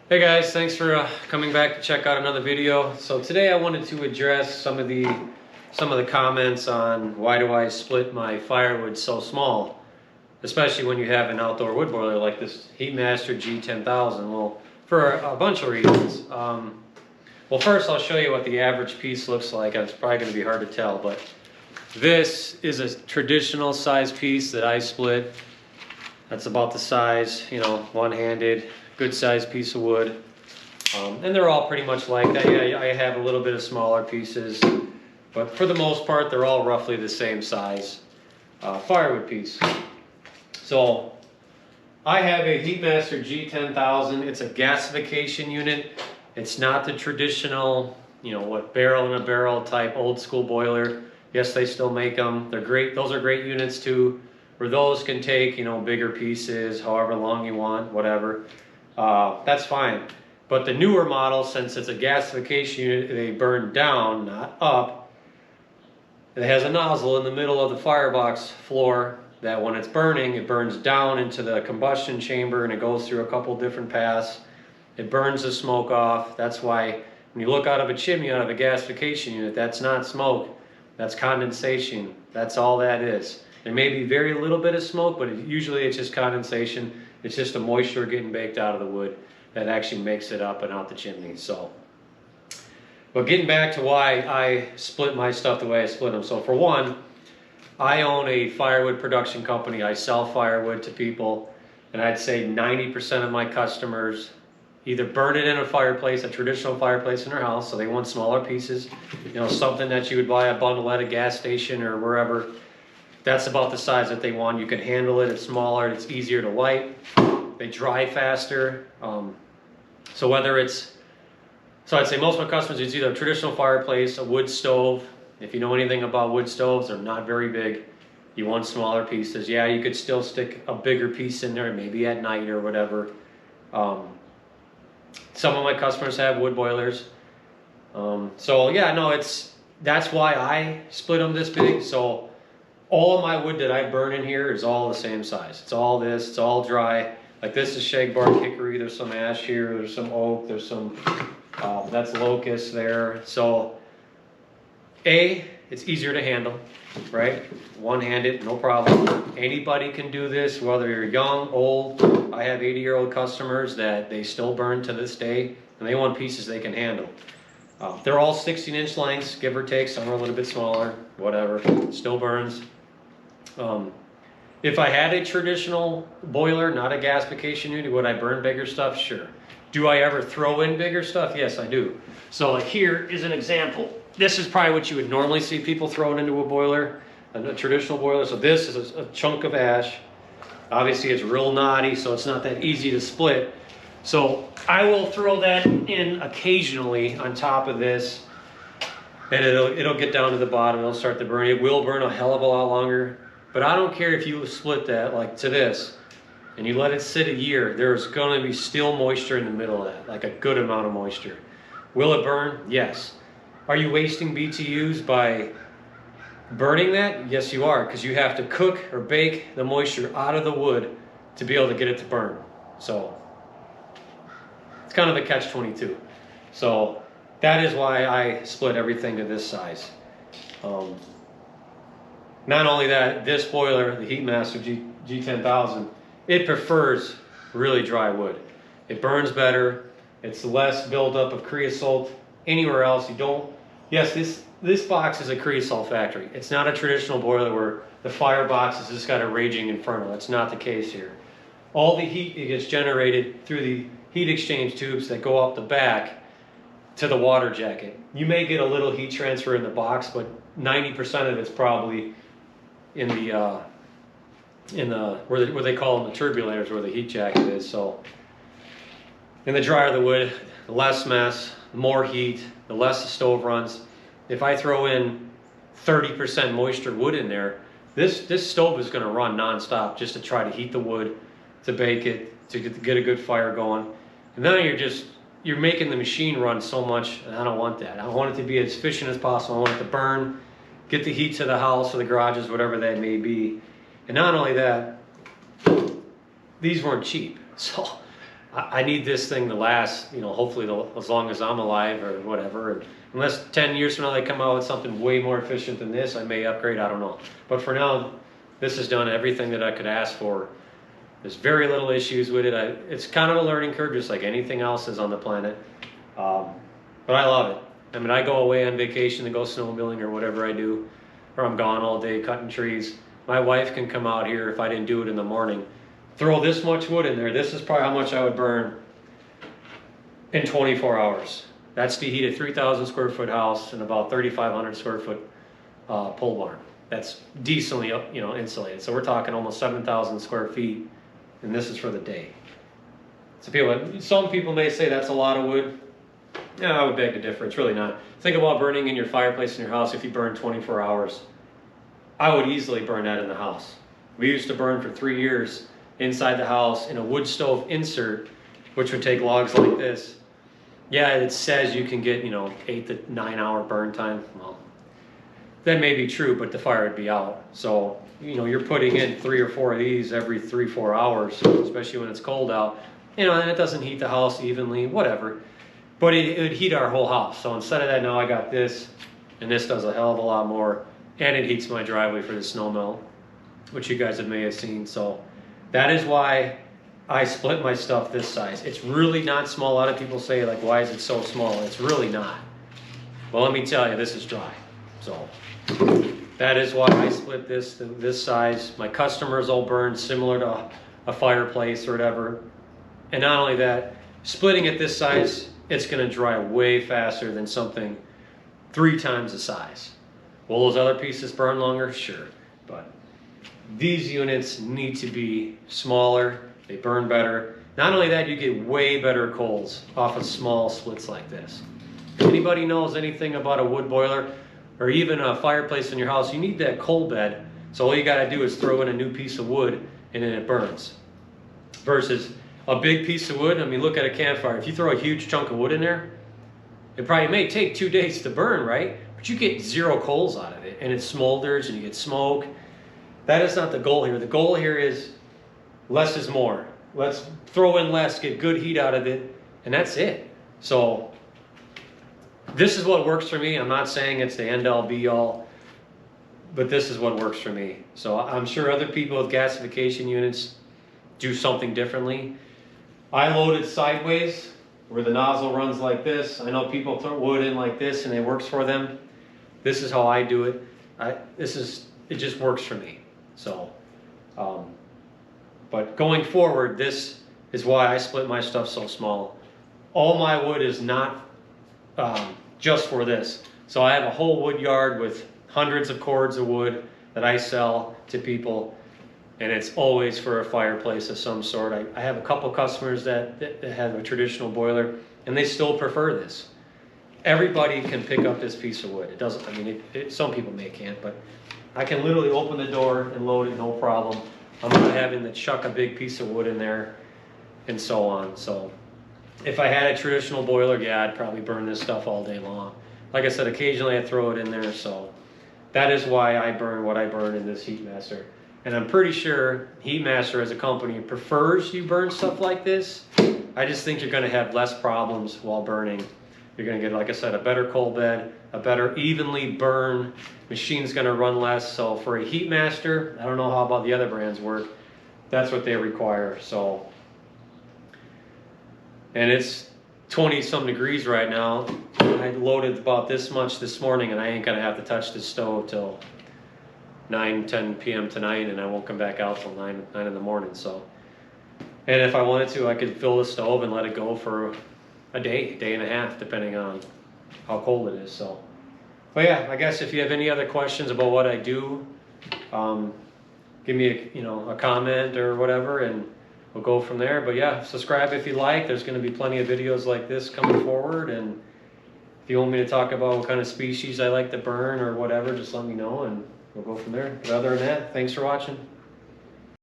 Hey guys, thanks for coming back to check out another video. So today I wanted to address some of the comments on why do I split my firewood so small, especially when you have an outdoor wood boiler like this Heatmaster G10000. Well, for a bunch of reasons. Well, first I'll show you what the average piece looks like. It's probably going to be hard to tell, but this is a traditional size piece that I split. That's about the size, you know, one-handed, good sized piece of wood. And they're all pretty much like that. Yeah, I have a little bit of smaller pieces, but for the most part, they're all roughly the same size firewood piece. So I have a Heatmaster G10000. It's a gasification unit. It's not the traditional, you know, what barrel in a barrel type old school boiler. Yes, they still make them. They're great. Those are great units too, where those can take, you know, bigger pieces, however long you want, whatever. That's fine. But the newer models, since it's a gasification unit, they burn down, not up. It has a nozzle in the middle of the firebox floor that when it's burning, it burns down into the combustion chamber and it goes through a couple different paths. It burns the smoke off. That's why when you look out of a chimney, out of a gasification unit, that's not smoke. That's condensation. That's all that is. There may be very little bit of smoke, but usually it's just condensation. It's just the moisture getting baked out of the wood that actually makes it up and out the chimney. So, but getting back to why I split my stuff the way I split them. So for one, I own a firewood production company. I sell firewood to people, and I'd say 90% of my customers either burn it in a fireplace, a traditional fireplace in their house, so they want smaller pieces, you know, something that you would buy a bundle at a gas station or wherever. That's about the size that they want. You can handle it. It's smaller. It's easier to light. They dry faster. So whether it's, so I'd say most of my customers, it's either a traditional fireplace, a wood stove. If you know anything about wood stoves, they're not very big. You want smaller pieces. Yeah, you could still stick a bigger piece in there, maybe at night or whatever. Some of my customers have wood boilers. So yeah, no, that's why I split them this big. So all of my wood that I burn in here is all the same size. It's all this, it's all dry. Like this is shagbark hickory, there's some ash here, there's some oak, there's some, that's locust there. So it's easier to handle, right? One-handed, no problem. Anybody can do this, whether you're young, old. I have 80-year-old customers that they still burn to this day, and they want pieces they can handle. They're all 16-inch lengths, give or take. Some are a little bit smaller, whatever, still burns. If I had a traditional boiler, not a gasification unit, would I burn bigger stuff? Sure. Do I ever throw in bigger stuff? Yes, I do. So like here is an example. This is probably what you would normally see people throwing into a boiler, a traditional boiler. So this is a chunk of ash. Obviously it's real knotty, so it's not that easy to split. So I will throw that in occasionally on top of this, and it'll get down to the bottom. It'll start to burn. It will burn a hell of a lot longer. But I don't care if you split that like to this and you let it sit a year, there's going to be still moisture in the middle of that, like a good amount of moisture. Will it burn? Yes. Are you wasting BTUs by burning that? Yes, you are, because you have to cook or bake the moisture out of the wood to be able to get it to burn. So it's kind of a catch-22. So that is why I split everything to this size. Not only that, this boiler, the Heatmaster G10000, it prefers really dry wood. It burns better. It's less buildup of creosote. Anywhere else, you don't. Yes, this box is a creosote factory. It's not a traditional boiler where the firebox has just got a raging inferno. That's not the case here. All the heat gets generated through the heat exchange tubes that go up the back to the water jacket. You may get a little heat transfer in the box, but 90% of it's probably in the where they call them the turbulators, where the heat jacket is. So in the drier the wood, the less mess, the more heat, the less the stove runs. If I throw in 30% moisture wood in there, this stove is going to run non-stop just to try to heat the wood, to bake it, to get a good fire going. And then you're making the machine run so much, and I don't want that. I want it to be as efficient as possible. I want it to burn, get the heat to the house or the garages, whatever that may be. And not only that, these weren't cheap. So I need this thing to last, you know, hopefully as long as I'm alive or whatever. And unless 10 years from now they come out with something way more efficient than this, I may upgrade, I don't know. But for now, this has done everything that I could ask for. There's very little issues with it. It's kind of a learning curve, just like anything else is on the planet. But I love it. I mean, I go away on vacation to go snowmobiling or whatever I do, or I'm gone all day cutting trees. My wife can come out here if I didn't do it in the morning. Throw this much wood in there. This is probably how much I would burn in 24 hours. That's to heat a 3,000 square foot house and about 3,500 square foot pole barn. That's decently, you know, insulated. So we're talking almost 7,000 square feet, and this is for the day. So some people may say that's a lot of wood. Yeah, I would beg to differ. It's really not. Think about burning in your fireplace in your house. If you burn 24 hours, I would easily burn that in the house. We used to burn for 3 years inside the house in a wood stove insert, which would take logs like this. Yeah, it says you can get, you know, 8 to 9 hour burn time. Well, that may be true, but the fire would be out. So, you know, you're putting in 3 or 4 of these every 3-4 hours, especially when it's cold out. You know, and it doesn't heat the house evenly, whatever. But it would heat our whole house. So instead of that, now I got this, and this does a hell of a lot more. And it heats my driveway for the snow melt, which you guys may have seen. So that is why I split my stuff this size. It's really not small. A lot of people say, like, why is it so small? It's really not. Well, let me tell you, this is dry. So that is why I split this size. My customers all burn similar to a fireplace or whatever. And not only that, splitting it this size, it's going to dry way faster than something 3 times the size. Will those other pieces burn longer? Sure. But these units need to be smaller. They burn better. Not only that, you get way better coals off of small splits like this. If anybody knows anything about a wood boiler or even a fireplace in your house, you need that coal bed. So all you got to do is throw in a new piece of wood and then it burns. Versus a big piece of wood, I mean, look at a campfire. If you throw a huge chunk of wood in there, it probably may take 2 days to burn, right? But you get 0 coals out of it, and it smolders and you get smoke. That is not the goal here. The goal here is less is more. Let's throw in less, get good heat out of it, and that's it. So this is what works for me. I'm not saying it's the end-all, be-all, but this is what works for me. So I'm sure other people with gasification units do something differently. I load it sideways, where the nozzle runs like this. I know people throw wood in like this and it works for them. This is how I do it. It just works for me. So, but going forward, this is why I split my stuff so small. All my wood is not just for this. So I have a whole wood yard with hundreds of cords of wood that I sell to people. And it's always for a fireplace of some sort. I have a couple customers that have a traditional boiler, and they still prefer this. Everybody can pick up this piece of wood. It doesn't, I mean, some people can't, but I can literally open the door and load it, no problem. I'm not having to chuck a big piece of wood in there and so on. So if I had a traditional boiler, yeah, I'd probably burn this stuff all day long. Like I said, occasionally I throw it in there, so that is why I burn what I burn in this Heatmaster. And I'm pretty sure Heatmaster as a company prefers you burn stuff like this. I just think you're going to have less problems while burning. You're going to get, like I said, a better coal bed, a better evenly burn. Machine's going to run less. So for a Heatmaster, I don't know how about the other brands work. That's what they require. So, and it's 20-some degrees right now. I loaded about this much this morning, and I ain't going to have to touch the stove till 9-10 p.m. tonight, and I won't come back out till 9 in the morning. So, and if I wanted to, I could fill the stove and let it go for a day and a half, depending on how cold it is. So, but yeah, I guess if you have any other questions about what I do, give me a comment or whatever, and we'll go from there. But yeah, subscribe if you like. There's going to be plenty of videos like this coming forward, and if you want me to talk about what kind of species I like to burn or whatever, just let me know, and we'll go from there. But other than that, thanks for watching.